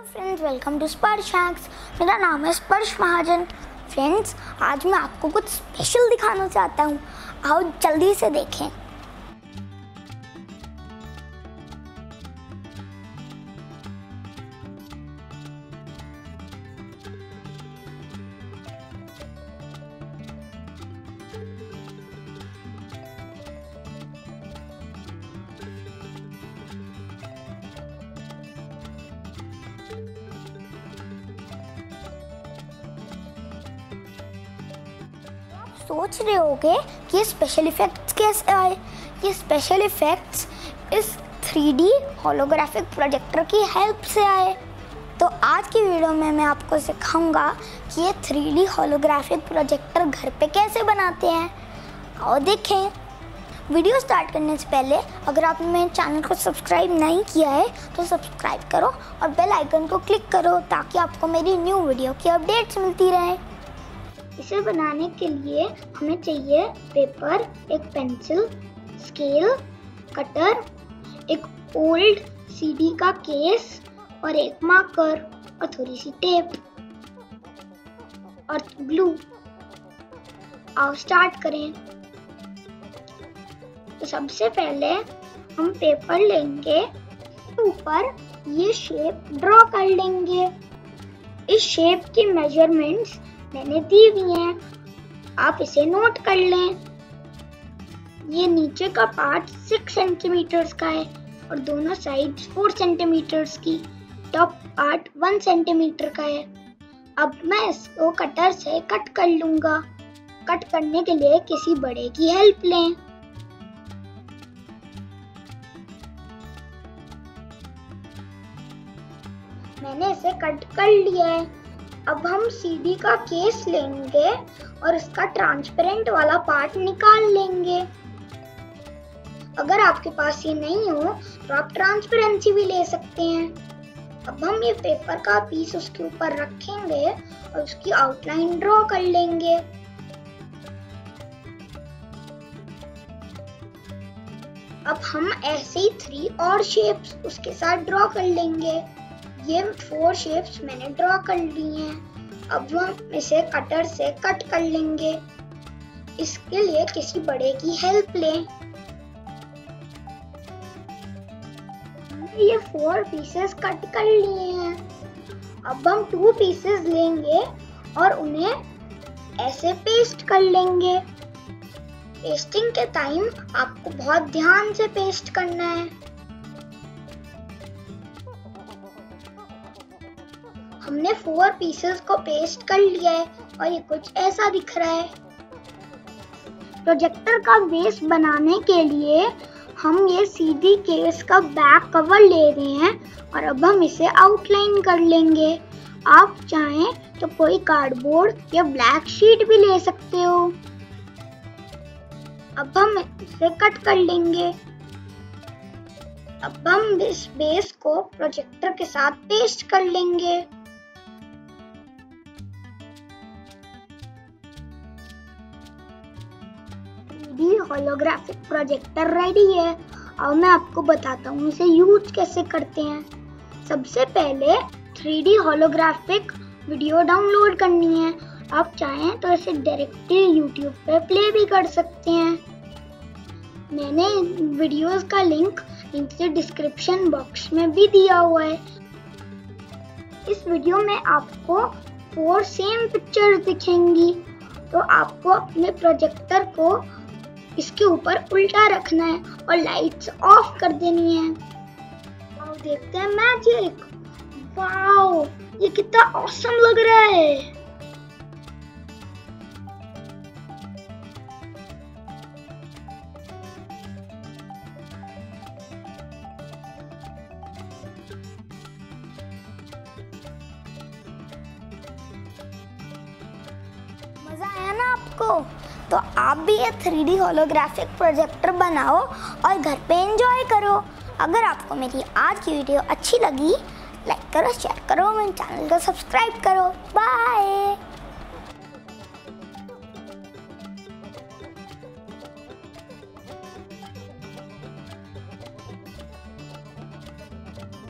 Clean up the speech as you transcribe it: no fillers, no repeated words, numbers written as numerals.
Friends, welcome to स्पर्श। मेरा नाम है स्पर्श महाजन। फ्रेंड्स, आज मैं आपको कुछ स्पेशल दिखाना चाहता हूँ। आओ जल्दी से देखें। सोच रहे होगे कि ये स्पेशल इफेक्ट्स कैसे आए। ये स्पेशल इफेक्ट्स इस 3D होलोग्राफिक प्रोजेक्टर की हेल्प से आए। तो आज की वीडियो में मैं आपको सिखाऊंगा कि ये 3D होलोग्राफिक प्रोजेक्टर घर पे कैसे बनाते हैं। और देखें। वीडियो स्टार्ट करने से पहले अगर आपने मेरे चैनल को सब्सक्राइब नहीं किया है तो सब्सक्राइब करो और बेल आइकन को क्लिक करो ताकि आपको मेरी न्यू वीडियो की अपडेट्स मिलती रहे। इसे बनाने के लिए हमें चाहिए पेपर, एक पेंसिल, स्केल, कटर, एक ओल्ड सीडी का केस और एक मार्कर और थोड़ी सी टेप और ग्लू। आओ स्टार्ट करें। तो सबसे पहले हम पेपर लेंगे, ऊपर ये शेप ड्रॉ कर लेंगे। इस शेप की मेजरमेंट्स मैंने दी हुई हैं, आप इसे नोट कर लें। ये नीचे का पार्ट 6 सेंटीमीटर्स का है और दोनों साइड्स 4 सेंटीमीटर्स की, टॉप पार्ट 1 सेंटीमीटर का है। अब मैं इसको कटर से कट कर लूंगा। कट करने के लिए किसी बड़े की हेल्प लें। मैंने इसे कट कर लिया है। अब हम सीडी का केस लेंगे और इसका ट्रांसपेरेंट वाला पार्ट निकाल लेंगे। अगर आपके पास ये नहीं हो तो आप ट्रांसपेरेंसी भी ले सकते हैं। अब हम ये पेपर का पीस उसके ऊपर रखेंगे और उसकी आउटलाइन ड्रॉ कर लेंगे। अब हम ऐसे ही 3 और शेप्स उसके साथ ड्रॉ कर लेंगे। ये 4 शेप्स मैंने ड्रॉ कर ली हैं। अब हम इसे कटर से कट कर लेंगे। इसके लिए किसी बड़े की हेल्प लें। ये 4 पीसेस कट कर लिए हैं। अब हम 2 पीसेस लेंगे और उन्हें ऐसे पेस्ट कर लेंगे। पेस्टिंग के टाइम आपको बहुत ध्यान से पेस्ट करना है। हमने 4 पीसेस को पेस्ट कर लिया है और ये कुछ ऐसा दिख रहा है। प्रोजेक्टर का बेस बनाने के लिए हम ये सीडी केस का बैक कवर ले रहे हैं और अब हम इसे आउटलाइन कर लेंगे। आप चाहें तो कोई कार्डबोर्ड या ब्लैक शीट भी ले सकते हो। अब हम इसे कट कर लेंगे। अब हम इस बेस को प्रोजेक्टर के साथ पेस्ट कर लेंगे। होलोग्राफिक प्रोजेक्टर रेडी है। अब मैं आपको बताता हूँ इसे यूज कैसे करते हैं। सबसे पहले 3D होलोग्राफिक वीडियो डाउनलोड करनी है। आप चाहें तो इसे डायरेक्टली यूट्यूब पे प्ले भी कर सकते हैं। मैंने वीडियोस का लिंक नीचे डिस्क्रिप्शन बॉक्स में भी दिया हुआ है। इस वीडियो में आपको 4 सेम पिक्चर्स दिखेंगी। तो आपको अपने प्रोजेक्टर को इसके ऊपर उल्टा रखना है और लाइट्स ऑफ कर देनी है। और देखते हैं मैजिक। वाओ, ये कितना ऑसम लग रहा है। मजा आया ना आपको? तो आप भी ये 3D होलोग्राफिक प्रोजेक्टर बनाओ और घर पे एंजॉय करो। अगर आपको मेरी आज की वीडियो अच्छी लगी, लाइक करो, शेयर करो, मेरे चैनल को सब्सक्राइब करो। बाय।